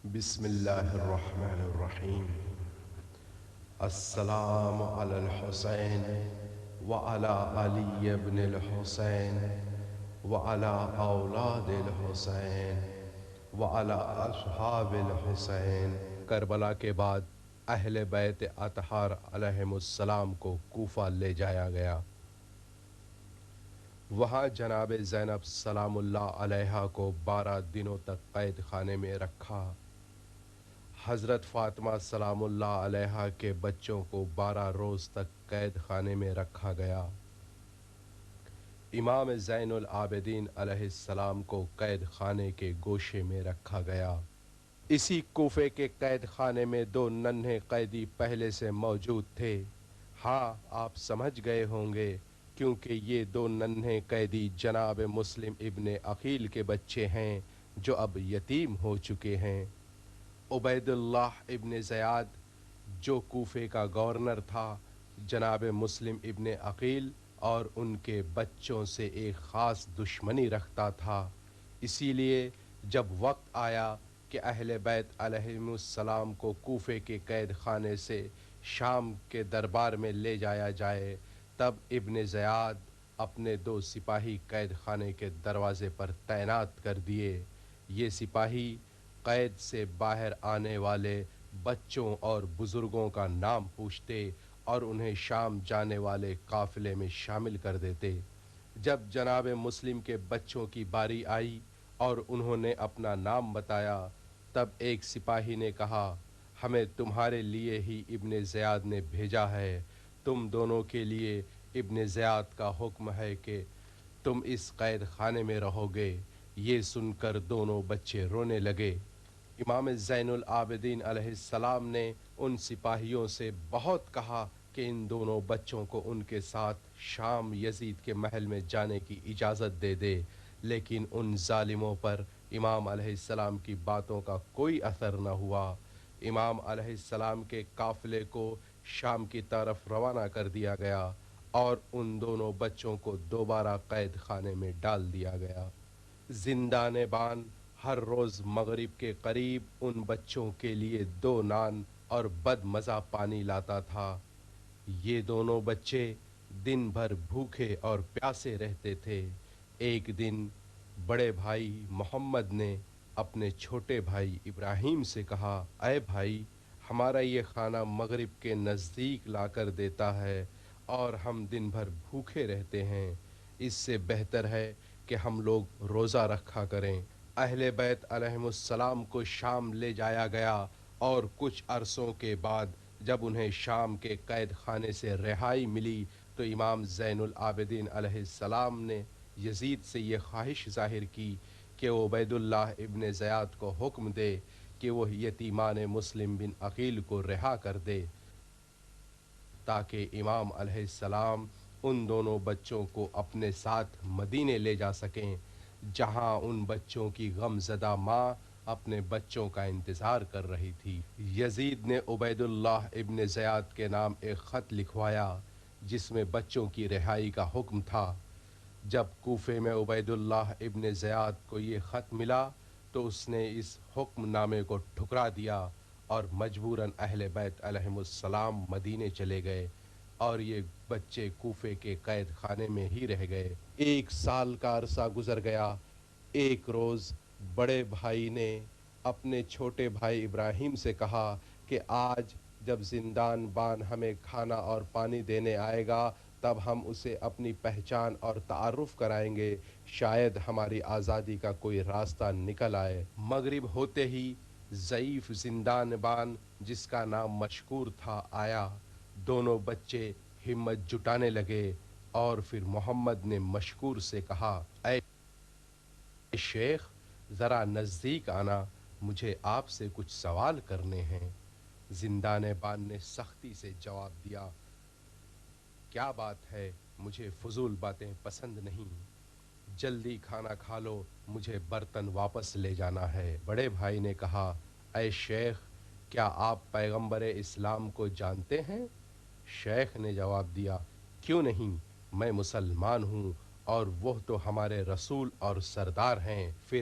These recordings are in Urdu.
بسم اللہ الرحمن الرحیم. السلام علی الحسین وعلی علی ابن الحسین وعلی اولاد الحسین وعلی اصحاب الحسین. کربلا کے بعد اہل بیت اطہار علیہم السلام کو کوفہ لے جایا گیا. وہاں جناب زینب سلام اللہ علیہا کو 12 دنوں تک قید خانے میں رکھا. حضرت فاطمہ سلام اللہ علیہا کے بچوں کو 12 روز تک قید خانے میں رکھا گیا. امام زین العابدین علیہ السلام کو قید خانے کے گوشے میں رکھا گیا. اسی کوفے کے قید خانے میں 2 ننھے قیدی پہلے سے موجود تھے. ہاں، آپ سمجھ گئے ہوں گے کیونکہ یہ 2 ننھے قیدی جناب مسلم ابن عقیل کے بچے ہیں جو اب یتیم ہو چکے ہیں. عبید اللہ ابن زیاد جو کوفے کا گورنر تھا، جناب مسلم ابن عقیل اور ان کے بچوں سے ایک خاص دشمنی رکھتا تھا. اسی لیے جب وقت آیا کہ اہل بیت علیہم السلام کو کوفے کے قید خانے سے شام کے دربار میں لے جایا جائے، تب ابن زیاد اپنے 2 سپاہی قید خانے کے دروازے پر تعینات کر دیے. یہ سپاہی قید سے باہر آنے والے بچوں اور بزرگوں کا نام پوچھتے اور انہیں شام جانے والے قافلے میں شامل کر دیتے. جب جناب مسلم کے بچوں کی باری آئی اور انہوں نے اپنا نام بتایا، تب ایک سپاہی نے کہا، ہمیں تمہارے لیے ہی ابن زیاد نے بھیجا ہے. تم دونوں کے لیے ابن زیاد کا حکم ہے کہ تم اس قید خانے میں رہو گے. یہ سن کر دونوں بچے رونے لگے. امام زین العابدین علیہ السلام نے ان سپاہیوں سے بہت کہا کہ ان دونوں بچوں کو ان کے ساتھ شام یزید کے محل میں جانے کی اجازت دے دے، لیکن ان ظالموں پر امام علیہ السلام کی باتوں کا کوئی اثر نہ ہوا. امام علیہ السلام کے قافلے کو شام کی طرف روانہ کر دیا گیا اور ان دونوں بچوں کو دوبارہ قید خانے میں ڈال دیا گیا. زندان بان ہر روز مغرب کے قریب ان بچوں کے لیے 2 نان اور بد مزہ پانی لاتا تھا. یہ دونوں بچے دن بھر بھوکے اور پیاسے رہتے تھے. ایک دن بڑے بھائی محمد نے اپنے چھوٹے بھائی ابراہیم سے کہا، اے بھائی، ہمارا یہ کھانا مغرب کے نزدیک لا کر دیتا ہے اور ہم دن بھر بھوکے رہتے ہیں. اس سے بہتر ہے کہ ہم لوگ روزہ رکھا کریں. اہل بیت علیہم السلام کو شام لے جایا گیا اور کچھ عرصوں کے بعد جب انہیں شام کے قید خانے سے رہائی ملی تو امام زین العابدین علیہ السلام نے یزید سے یہ خواہش ظاہر کی کہ وہ عبید اللہ ابن زیاد کو حکم دے کہ وہ یتیمان مسلم بن عقیل کو رہا کر دے تاکہ امام علیہ السلام ان دونوں بچوں کو اپنے ساتھ مدینے لے جا سکیں، جہاں ان بچوں کی غم زدہ ماں اپنے بچوں کا انتظار کر رہی تھی. یزید نے عبید اللہ ابن زیاد کے نام ایک خط لکھوایا جس میں بچوں کی رہائی کا حکم تھا. جب کوفے میں عبید اللہ ابن زیاد کو یہ خط ملا تو اس نے اس حکم نامے کو ٹھکرا دیا اور مجبوراً اہل بیت علیہم السلام مدینے چلے گئے اور یہ بچے کوفے کے قید خانے میں ہی رہ گئے. 1 سال کا عرصہ گزر گیا. ایک روز بڑے بھائی نے اپنے چھوٹے بھائی ابراہیم سے کہا کہ آج جب زندان بان ہمیں کھانا اور پانی دینے آئے گا تب ہم اسے اپنی پہچان اور تعارف کرائیں گے، شاید ہماری آزادی کا کوئی راستہ نکل آئے. مغرب ہوتے ہی ضعیف زندان بان جس کا نام مشکور تھا آیا. دونوں بچے ہمت جٹانے لگے اور پھر محمد نے مشکور سے کہا، اے شیخ، ذرا نزدیک آنا، مجھے آپ سے کچھ سوال کرنے ہیں. زندان بان نے سختی سے جواب دیا، کیا بات ہے؟ مجھے فضول باتیں پسند نہیں. جلدی کھانا کھا لو، مجھے برتن واپس لے جانا ہے. بڑے بھائی نے کہا، اے شیخ، کیا آپ پیغمبر اسلام کو جانتے ہیں؟ شیخ نے جواب دیا، کیوں نہیں، میں مسلمان ہوں اور وہ تو ہمارے رسول اور سردار ہیں. پھر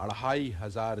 2500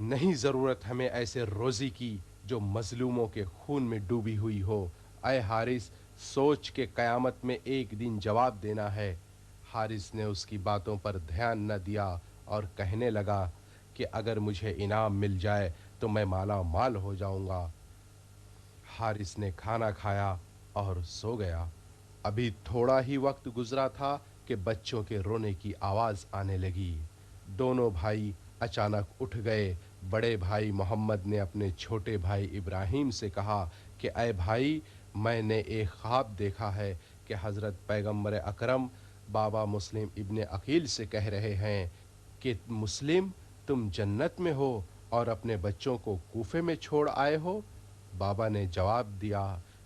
نہیں ضرورت ہمیں ایسے روزی کی جو مظلوموں کے خون میں ڈوبی ہوئی ہو۔ اے حارث، سوچ کے قیامت میں ایک دن جواب دینا ہے۔ حارث نے اس کی باتوں پر دھیان نہ دیا اور کہنے لگا کہ اگر مجھے انعام مل جائے تو میں مالا مال ہو جاؤں گا۔ حارث نے کھانا کھایا اور سو گیا۔ ابھی تھوڑا ہی وقت گزرا تھا کہ بچوں کے رونے کی آواز آنے لگی۔ دونوں بھائی اچانک اٹھ گئے۔ بڑے بھائی محمد نے اپنے چھوٹے بھائی ابراہیم سے کہا کہ اے بھائی، میں نے ایک خواب دیکھا ہے کہ حضرت پیغمبر اکرم بابا مسلم ابن عقیل سے کہہ رہے ہیں کہ مسلم، تم جنت میں ہو اور اپنے بچوں کو کوفے میں چھوڑ آئے ہو۔ بابا نے جواب دیا،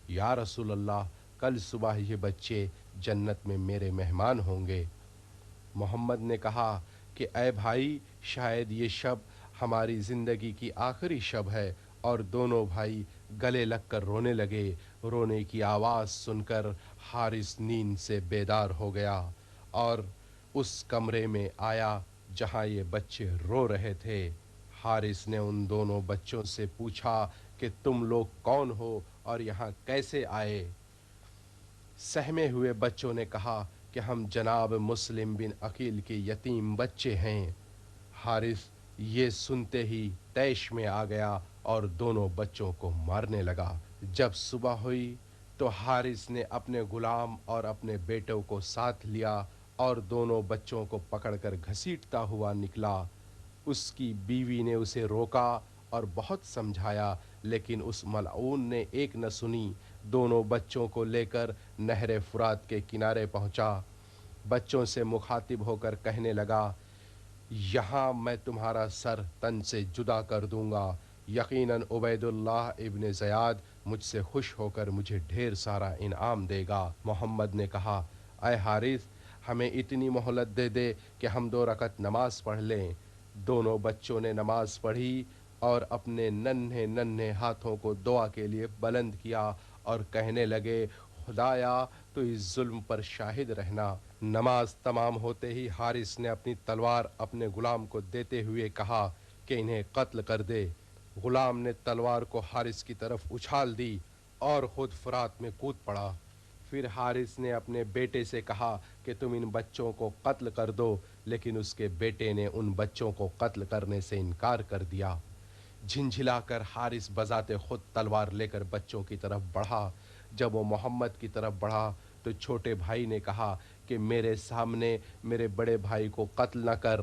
یا رسول اللہ، کل صبح یہ بچے جنت میں میرے مہمان ہوں گے۔ محمد نے کہا کہ اے بھائی، شاید یہ شب ہماری زندگی کی آخری شب ہے، اور دونوں بھائی گلے لگ کر رونے لگے۔ رونے کی آواز سن کر حارث نیند سے بیدار ہو گیا اور اس کمرے میں آیا جہاں یہ بچے رو رہے تھے۔ حارث نے ان دونوں بچوں سے پوچھا کہ تم لوگ کون ہو اور یہاں کیسے آئے؟ سہمے ہوئے بچوں نے کہا کہ ہم جناب مسلم بن عقیل کے یتیم بچے ہیں۔ حارث یہ سنتے ہی طیش میں آ گیا اور دونوں بچوں کو مارنے لگا۔ جب صبح ہوئی تو حارث نے اپنے غلام اور اپنے بیٹوں کو ساتھ لیا اور دونوں بچوں کو پکڑ کر گھسیٹتا ہوا نکلا۔ اس کی بیوی نے اسے روکا اور بہت سمجھایا، لیکن اس ملعون نے ایک نہ سنی۔ دونوں بچوں کو لے کر نہر فرات کے کنارے پہنچا۔ بچوں سے مخاطب ہو کر کہنے لگا، یہاں میں تمہارا سر تن سے جدا کر دوں گا۔ یقیناً عبید اللہ ابن زیاد مجھ سے خوش ہو کر مجھے ڈھیر سارا انعام دے گا۔ محمد نے کہا، اے حارث، ہمیں اتنی مہلت دے دے کہ ہم 2 رکعت نماز پڑھ لیں۔ دونوں بچوں نے نماز پڑھی اور اپنے ننھے ننھے ہاتھوں کو دعا کے لیے بلند کیا اور کہنے لگے، خدایا تو اس ظلم پر شاہد رہنا۔ نماز تمام ہوتے ہی حارث نے اپنی تلوار اپنے غلام کو دیتے ہوئے کہا کہ انہیں قتل کر دے۔ غلام نے تلوار کو حارث کی طرف اچھال دی اور خود فرات میں کود پڑا۔ پھر حارث نے اپنے بیٹے سے کہا کہ تم ان بچوں کو قتل کر دو، لیکن اس کے بیٹے نے ان بچوں کو قتل کرنے سے انکار کر دیا۔ جھنجھلا کر حارث بذات خود تلوار لے کر بچوں کی طرف بڑھا۔ جب وہ محمد کی طرف بڑھا تو چھوٹے بھائی نے کہا کہ میرے سامنے میرے بڑے بھائی کو قتل نہ کر۔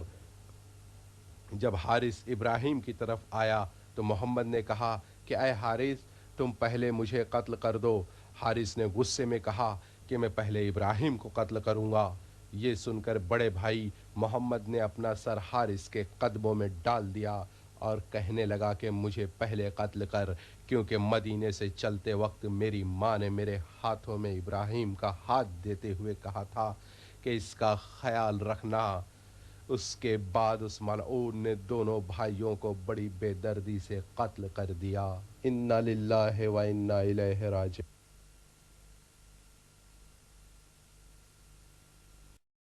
جب حارث ابراہیم کی طرف آیا تو محمد نے کہا کہ اے حارث، تم پہلے مجھے قتل کر دو۔ حارث نے غصے میں کہا کہ میں پہلے ابراہیم کو قتل کروں گا۔ یہ سن کر بڑے بھائی محمد نے اپنا سر حارث کے قدموں میں ڈال دیا اور کہنے لگا کہ مجھے پہلے قتل کر، کیونکہ مدینے سے چلتے وقت میری ماں نے میرے ہاتھوں میں ابراہیم کا ہاتھ دیتے ہوئے کہا تھا کہ اس کا خیال رکھنا۔ اس کے بعد اس ملعون نے دونوں بھائیوں کو بڑی بے دردی سے قتل کر دیا۔ انا للہ و انا الیہ راجعون۔